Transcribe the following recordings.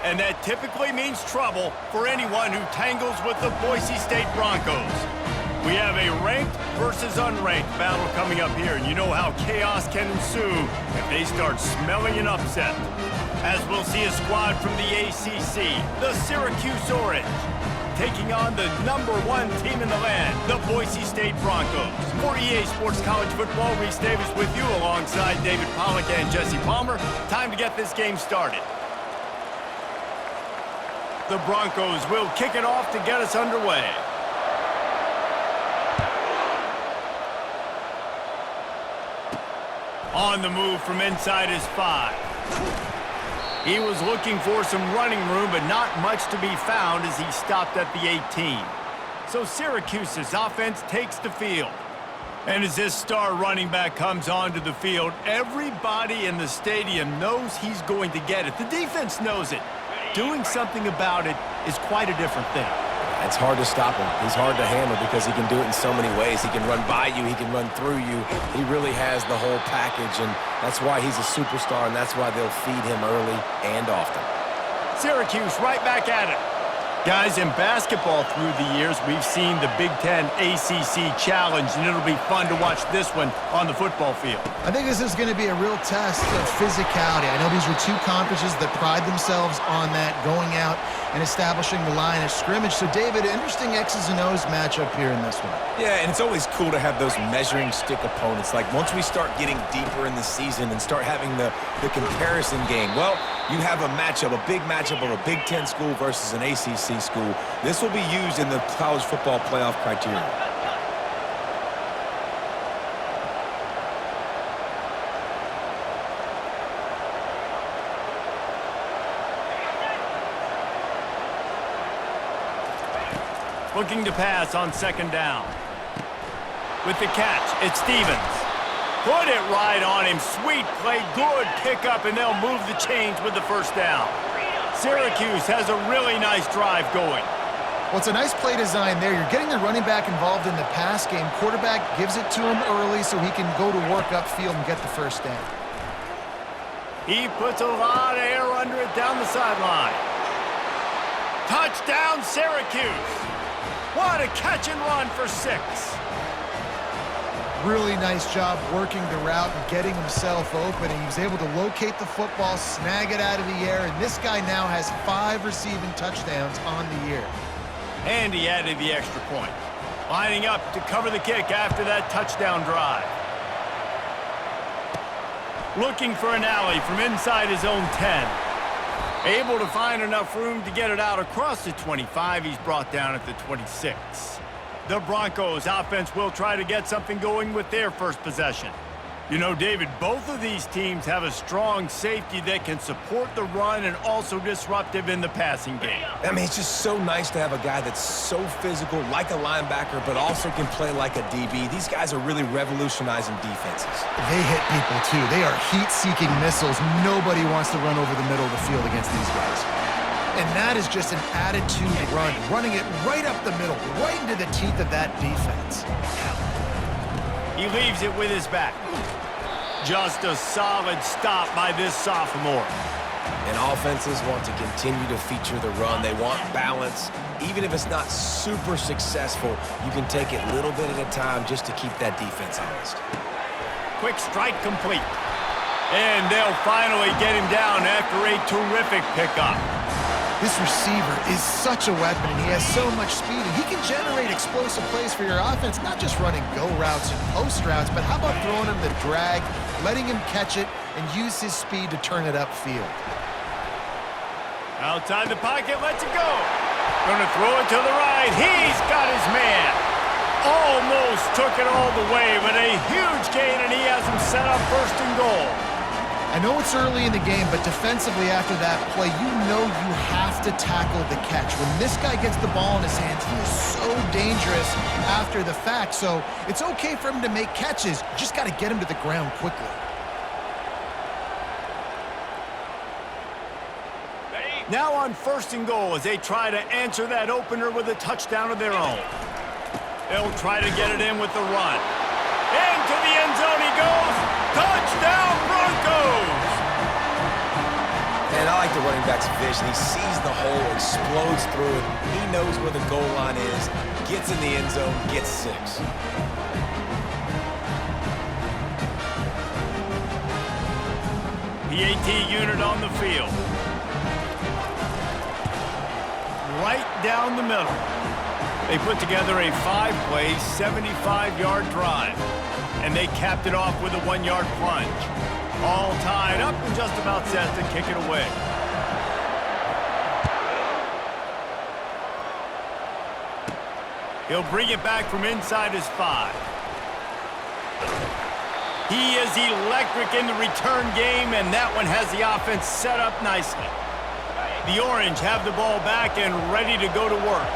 And that typically means trouble for anyone who tangles with the Boise State Broncos. We have a ranked versus unranked battle coming up here, and you know how chaos can ensue if they start smelling an upset. As we'll see a squad from the ACC, the Syracuse Orange, taking on the #1 team in the land, the Boise State Broncos. For EA Sports College Football, Reese Davis with you alongside David Pollack and Jesse Palmer. Time to get this game started. The Broncos will kick it off to get us underway. On the move from inside his 5. He was looking for some running room, but not much to be found as he stopped at the 18. So Syracuse's offense takes the field. And as this star running back comes onto the field, everybody in the stadium knows he's going to get it. The defense knows it. Doing something about it is quite a different thing. It's hard to stop him. He's hard to handle because he can do it in so many ways. He can run by you. He can run through you. He really has the whole package, and that's why he's a superstar, and that's why they'll feed him early and often. Syracuse right back at it. Guys, in basketball through the years, we've seen the Big Ten ACC Challenge, and it'll be fun to watch this one on the football field. I think this is going to be a real test of physicality. I know these were two conferences that pride themselves on that, going out and establishing the line of scrimmage. So, David, interesting X's and O's matchup here in this one. Yeah, and it's always cool to have those measuring stick opponents. Like, once we start getting deeper in the season and start having the comparison game, well, you have a matchup, a big matchup of a Big Ten school versus an ACC school. This will be used in the college football playoff criteria. Looking to pass on second down. With the catch, it's Stevens. Put it right on him. Sweet play, good pickup, and they'll move the chains with the first down. Syracuse has a really nice drive going. Well, it's a nice play design there. You're getting the running back involved in the pass game. Quarterback gives it to him early so he can go to work upfield and get the first down. He puts a lot of air under it down the sideline. Touchdown, Syracuse. What a catch and run for 6. Really nice job working the route and getting himself open. And he was able to locate the football, snag it out of the air, and this guy now has 5 receiving touchdowns on the year. And he added the extra point. Lining up to cover the kick after that touchdown drive. Looking for an alley from inside his own 10. Able to find enough room to get it out across the 25. He's brought down at the 26. The Broncos offense will try to get something going with their first possession. You know, David, both of these teams have a strong safety that can support the run and also disruptive in the passing game. I mean, it's just so nice to have a guy that's so physical, like a linebacker, but also can play like a DB. These guys are really revolutionizing defenses. They hit people, too. They are heat-seeking missiles. Nobody wants to run over the middle of the field against these guys. And that is just an attitude run, running it right up the middle, right into the teeth of that defense. He leaves it with his back. Just a solid stop by this sophomore. And offenses want to continue to feature the run. They want balance. Even if it's not super successful, you can take it a little bit at a time just to keep that defense honest. Quick strike complete. And they'll finally get him down after a terrific pickup. This receiver is such a weapon, and he has so much speed, and he can generate explosive plays for your offense, not just running go routes and post routes, but how about throwing him the drag, letting him catch it, and use his speed to turn it upfield. Outside the pocket, lets it go. Gonna throw it to the right. He's got his man. Almost took it all the way, but a huge gain, and he has him set up first and goal. I know it's early in the game, but defensively after that play, you know you have to tackle the catch. When this guy gets the ball in his hands, he is so dangerous after the fact. So it's okay for him to make catches. You just got to get him to the ground quickly. Now on first and goal as they try to answer that opener with a touchdown of their own. They'll try to get it in with the run. Into the end zone he goes. Touchdown, Broncos! And I like the running back's vision. He sees the hole, explodes through it. He knows where the goal line is, gets in the end zone, gets 6. The AT unit on the field. Right down the middle. They put together a 5-play, 75-yard drive. And they capped it off with a 1-yard plunge. All tied up and just about set to kick it away. He'll bring it back from inside his 5. He is electric in the return game, and that one has the offense set up nicely. The Orange have the ball back and ready to go to work.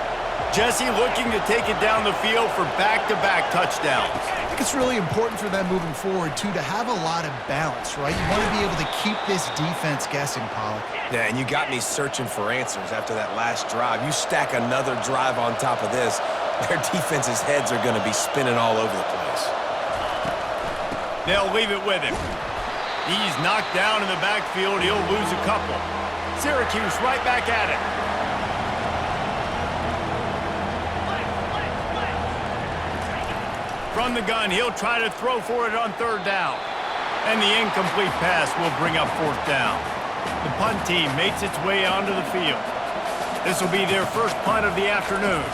Jesse looking to take it down the field for back-to-back touchdowns. I think it's really important for them moving forward, too, to have a lot of balance, right? You want to be able to keep this defense guessing, Pollock. Yeah, and you got me searching for answers after that last drive. You stack another drive on top of this, their defense's heads are going to be spinning all over the place. They'll leave it with him. He's knocked down in the backfield. He'll lose a couple. Syracuse right back at it. From the gun, he'll try to throw for it on 3rd down. And the incomplete pass will bring up 4th down. The punt team makes its way onto the field. This will be their first punt of the afternoon.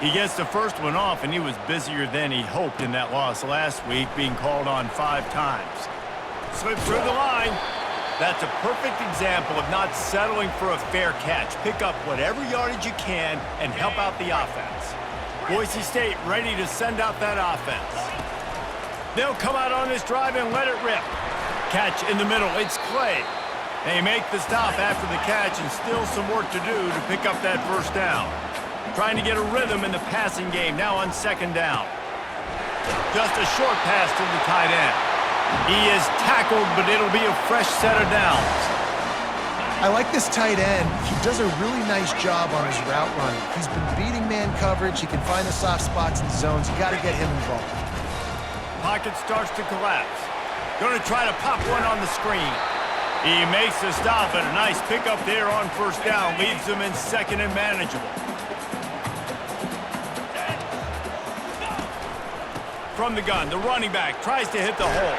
He gets the first one off, and he was busier than he hoped in that loss last week, being called on 5 times. Slips through the line. That's a perfect example of not settling for a fair catch. Pick up whatever yardage you can and help out the offense. Boise State ready to send out that offense. They'll come out on this drive and let it rip. Catch in the middle. It's Clay. They make the stop after the catch, and still some work to do to pick up that 1st down. Trying to get a rhythm in the passing game now on 2nd down. Just a short pass to the tight end. He is tackled, but it'll be a fresh set of downs. I like this tight end. He does a really nice job on his route running. He's been beating man coverage. He can find the soft spots in the zones. You got to get him involved. Pocket starts to collapse. Going to try to pop one on the screen. He makes the stop, and a nice pickup there on 1st down. Leaves him in 2nd and manageable. From the gun, the running back tries to hit the hole.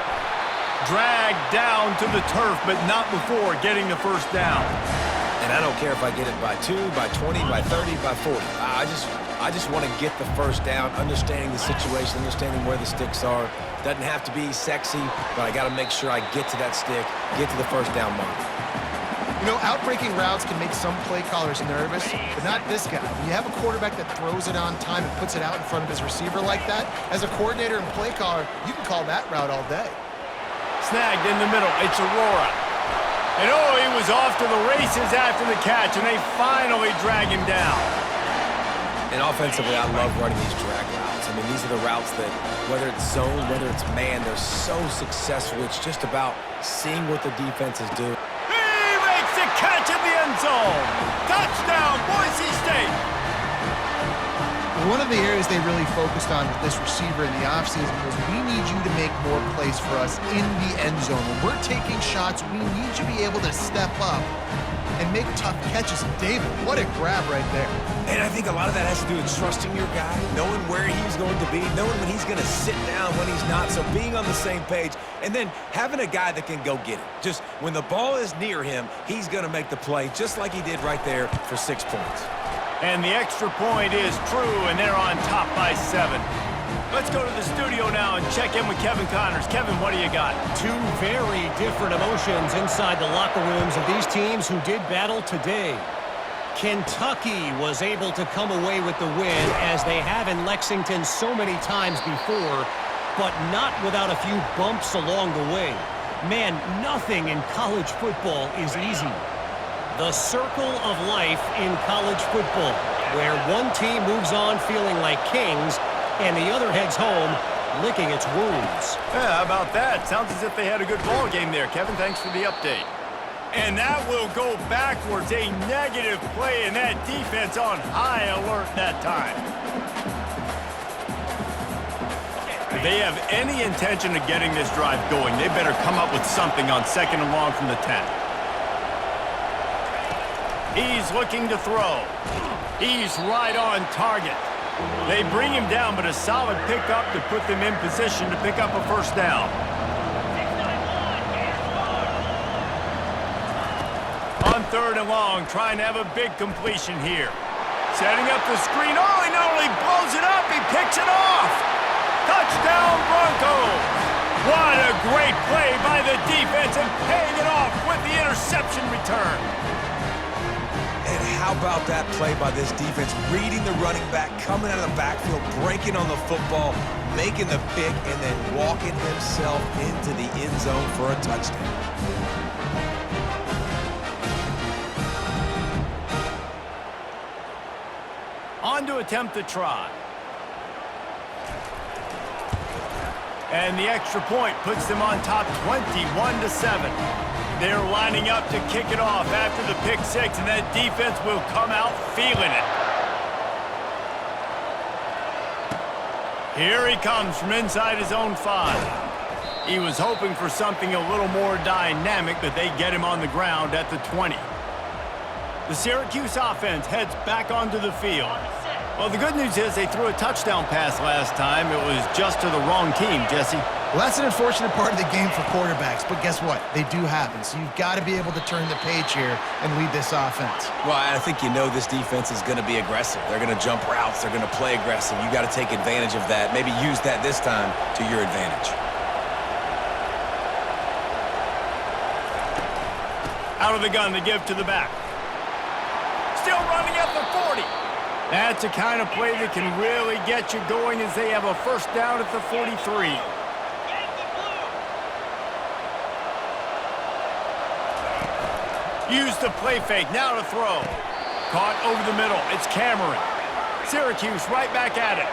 Dragged down to the turf, but not before getting the 1st down. And I don't care if I get it by 2, by 20, by 30, by 40. I just want to get the 1st down, understanding the situation, understanding where the sticks are. Doesn't have to be sexy, but I got to make sure I get to that stick, get to the 1st down mark. You know, outbreaking routes can make some play callers nervous, but not this guy. When you have a quarterback that throws it on time and puts it out in front of his receiver like that, as a coordinator and play caller, you can call that route all day. Snagged in the middle. It's Aurora. And oh, he was off to the races after the catch, and they finally drag him down. And offensively, I love running these drag routes. I mean, these are the routes that, whether it's zone, whether it's man, they're so successful. It's just about seeing what the defense is doing. Catch in the end zone. Touchdown, Boise State. One of the areas they really focused on with this receiver in the offseason was we need you to make more plays for us in the end zone. When we're taking shots, we need you to be able to step up and make tough catches. David, what a grab right there. And I think a lot of that has to do with trusting your guy, knowing where he's going to be, knowing when he's going to sit down, when he's not. So being on the same page, and then having a guy that can go get it. Just when the ball is near him, he's going to make the play, just like he did right there for 6 points. And the extra point is true, and they're on top by 7. Let's go to the studio now and check in with Kevin Connors. Kevin, what do you got? 2 very different emotions inside the locker rooms of these teams who did battle today. Kentucky was able to come away with the win, as they have in Lexington so many times before, but not without a few bumps along the way. Man, nothing in college football is easy. The circle of life in college football, where one team moves on feeling like kings and the other heads home licking its wounds. Yeah, how about that? Sounds as if they had a good ball game there. Kevin, thanks for the update. And that will go backwards. A negative play, and that defense on high alert that time. If they have any intention of getting this drive going, they better come up with something on 2nd and long from the 10. He's looking to throw. He's right on target. They bring him down, but a solid pickup to put them in position to pick up a first down. On 3rd and long, trying to have a big completion here. Setting up the screen. Oh, he not only blows it up, he picks it off. Touchdown, Broncos. What a great play by the defense and paying it off with the interception return. And how about that play by this defense? Reading the running back, coming out of the backfield, breaking on the football, making the pick, and then walking himself into the end zone for a touchdown. On to attempt the try. And the extra point puts them on top 21-7. They're lining up to kick it off after the pick six, and that defense will come out feeling it. Here he comes from inside his own 5. He was hoping for something a little more dynamic, but they get him on the ground at the 20. The Syracuse offense heads back onto the field. Well, the good news is they threw a touchdown pass last time. It was just to the wrong team, Jesse. Well, that's an unfortunate part of the game for quarterbacks, but guess what? They do happen, so you've got to be able to turn the page here and lead this offense. Well, I think you know this defense is going to be aggressive. They're going to jump routes. They're going to play aggressive. You got to take advantage of that. Maybe use that this time to your advantage. Out of the gun to give to the back. Still running at the 40. That's a kind of play that can really get you going as they have a first down at the 43. Use the play fake, now to throw. Caught over the middle, it's Cameron. Syracuse right back at it.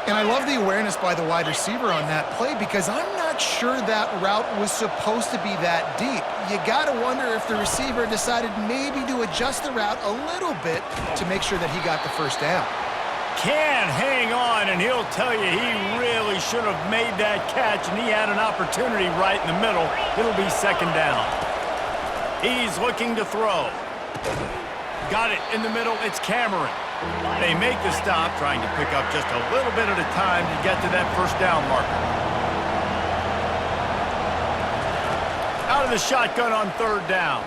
And I love the awareness by the wide receiver on that play because I'm not sure that route was supposed to be that deep. You got to wonder if the receiver decided maybe to adjust the route a little bit to make sure that he got the first down. Can hang on, and he'll tell you he really should have made that catch, and he had an opportunity right in the middle. It'll be second down. He's looking to throw. Got it in the middle, it's Cameron. They make the stop, trying to pick up just a little bit at a time to get to that first down marker. Out of the shotgun on 3rd down.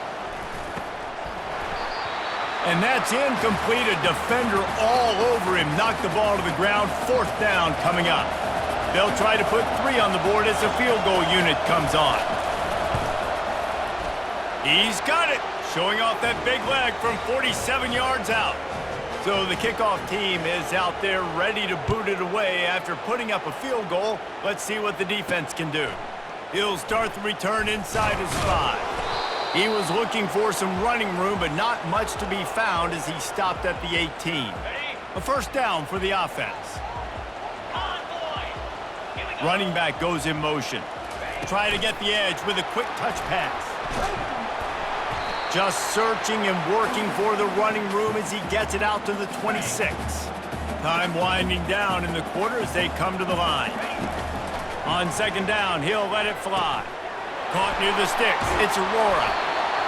And that's incomplete. A defender all over him. Knocked the ball to the ground. 4th down coming up. They'll try to put 3 on the board as the field goal unit comes on. He's got it. Showing off that big leg from 47 yards out. So the kickoff team is out there ready to boot it away after putting up a field goal. Let's see what the defense can do. He'll start the return inside his 5. He was looking for some running room, but not much to be found as he stopped at the 18. A first down for the offense. Running back goes in motion. Try to get the edge with a quick touch pass. Just searching and working for the running room as he gets it out to the 26. Time winding down in the quarter as they come to the line. On 2nd down, he'll let it fly. Caught near the sticks. It's Aurora.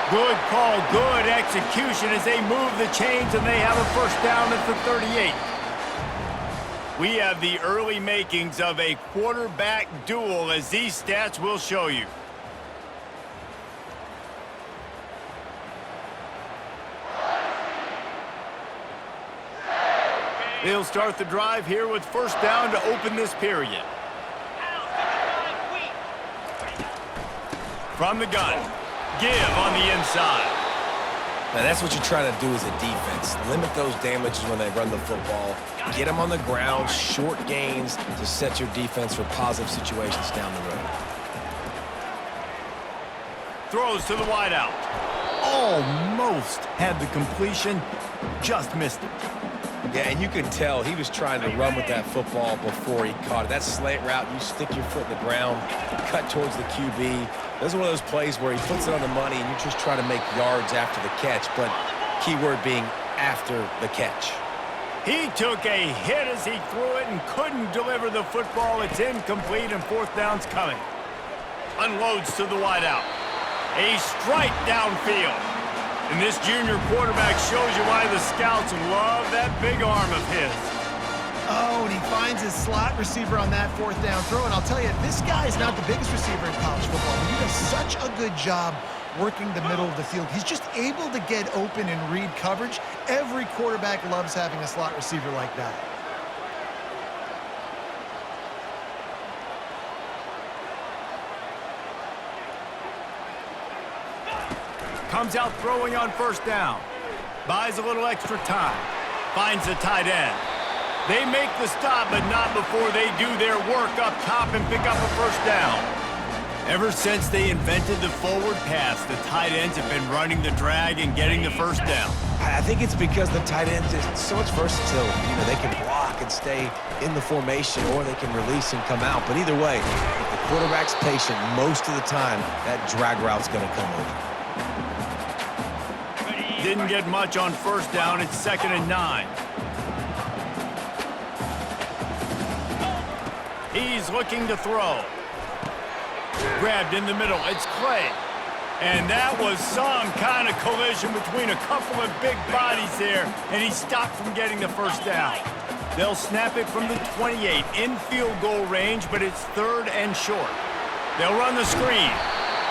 Good call, good execution as they move the chains, and they have a first down at the 38. We have the early makings of a quarterback duel, as these stats will show you. They'll start the drive here with first down to open this period. From the gun, give on the inside. Now that's what you're trying to do as a defense. Limit those damages when they run the football. Get them on the ground, short gains to set your defense for positive situations down the road. Throws to the wideout. Almost had the completion, just missed it. Yeah, and you can tell he was trying to run with that football before he caught it. That slant route, you stick your foot in the ground, cut towards the QB. This is one of those plays where he puts it on the money and you just try to make yards after the catch, but key word being after the catch. He took a hit as he threw it and couldn't deliver the football. It's incomplete and 4th down's coming. Unloads to the wideout. A strike downfield. And this junior quarterback shows you why the scouts love that big arm of his. Oh, and he finds his slot receiver on that fourth down throw. And I'll tell you, this guy is not the biggest receiver in college football, but he does such a good job working the middle of the field. He's just able to get open and read coverage. Every quarterback loves having a slot receiver like that. Comes out throwing on first down. Buys a little extra time. Finds the tight end. They make the stop, but not before they do their work up top and pick up a first down. Ever since they invented the forward pass, the tight ends have been running the drag and getting the first down. I think it's because the tight ends is so much versatility. You know, they can block and stay in the formation, or they can release and come out. But either way, if the quarterback's patient, most of the time, that drag route's going to come over. Didn't get much on first down. It's 2nd and 9. He's looking to throw. Grabbed in the middle. It's Clay. And that was some kind of collision between a couple of big bodies there, and he stopped from getting the first down. They'll snap it from the 28 in field goal range, but it's 3rd and short. They'll run the screen.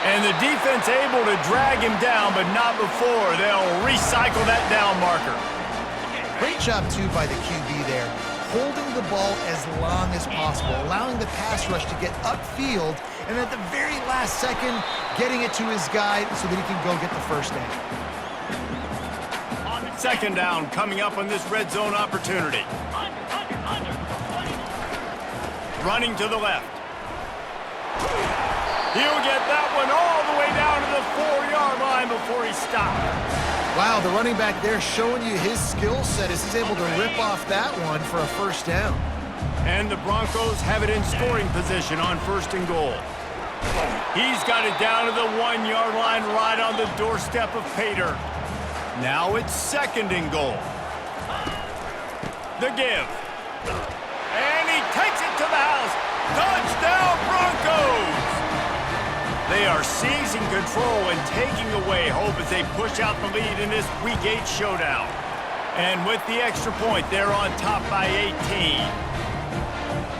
And the defense able to drag him down, but not before they'll recycle that down marker. Great job, too, by the QB there, holding the ball as long as possible, allowing the pass rush to get upfield, and at the very last second, getting it to his guy so that he can go get the first down. 2nd down coming up on this red zone opportunity. Running to the left. He'll get that one all the way down to the 4-yard line before he stopped. Wow, the running back there showing you his skill set as he's able to rip off that one for a first down. And the Broncos have it in scoring position on 1st and goal. He's got it down to the 1-yard line right on the doorstep of Pater. Now it's 2nd and goal. The give. And he takes it to the house. Touchdown, Broncos! They are seizing control and taking away hope as they push out the lead in this Week 8 showdown. And with the extra point, they're on top by 18.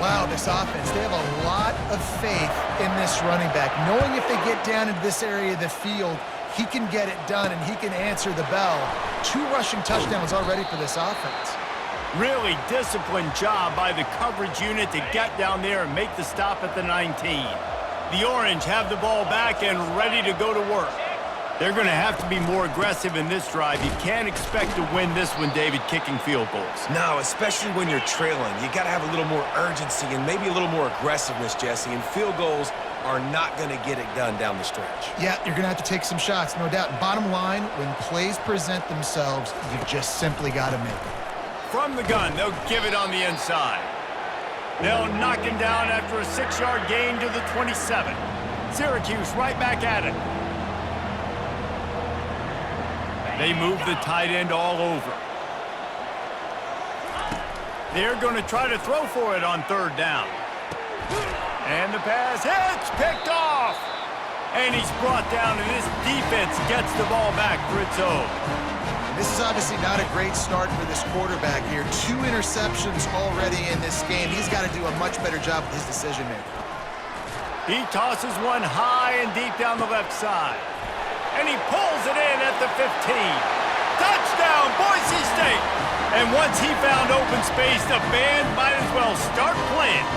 Wow, this offense, they have a lot of faith in this running back, knowing if they get down into this area of the field, he can get it done and he can answer the bell. 2 rushing touchdowns already for this offense. Really disciplined job by the coverage unit to get down there and make the stop at the 19. The Orange have the ball back and ready to go to work. They're going to have to be more aggressive in this drive. You can't expect to win this one, David, kicking field goals. No, especially when you're trailing. You got to have a little more urgency and maybe a little more aggressiveness, Jesse. And field goals are not going to get it done down the stretch. Yeah, you're going to have to take some shots, no doubt. Bottom line, when plays present themselves, you just simply got to make them. From the gun, they'll give it on the inside. They'll knock him down after a 6-yard gain to the 27. Syracuse right back at it. They move the tight end all over. They're going to try to throw for it on 3rd down. And the pass hits, picked off. And he's brought down, and this defense gets the ball back for its own. This is obviously not a great start for this quarterback here. 2 interceptions already in this game. He's got to do a much better job with his decision-making. He tosses one high and deep down the left side. And he pulls it in at the 15. Touchdown, Boise State! And once he found open space, the band might as well start playing.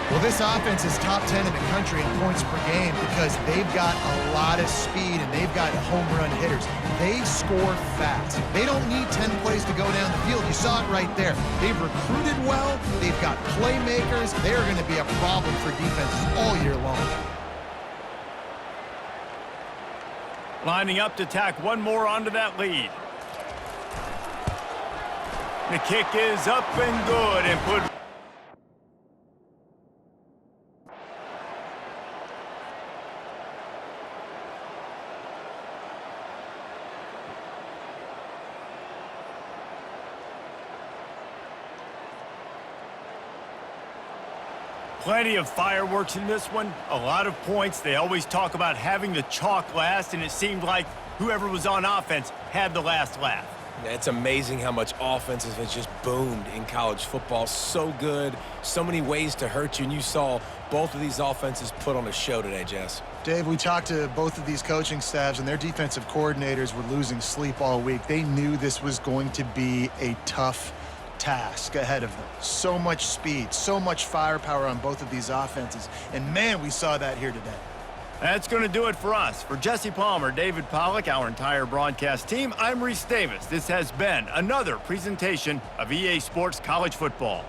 Well, this offense is top 10 in the country in points per game because they've got a lot of speed and they've got home run hitters. They score fast. They don't need 10 plays to go down the field. You saw it right there. They've recruited well. They've got playmakers. They're going to be a problem for defenses all year long. Lining up to tack one more onto that lead. The kick is up and good and put... Plenty of fireworks in this one, a lot of points. They always talk about having the chalk last, and it seemed like whoever was on offense had the last laugh. It's amazing how much offense has just boomed in college football. So good, so many ways to hurt you, and you saw both of these offenses put on a show today, Jess. Dave, we talked to both of these coaching staffs, and their defensive coordinators were losing sleep all week. They knew this was going to be a tough task ahead of them. So much speed, so much firepower on both of these offenses, and man, we saw that here today. That's going to do it for us. For Jesse Palmer, David Pollack, our entire broadcast team, I'm Reese Davis. This has been another presentation of EA Sports College Football.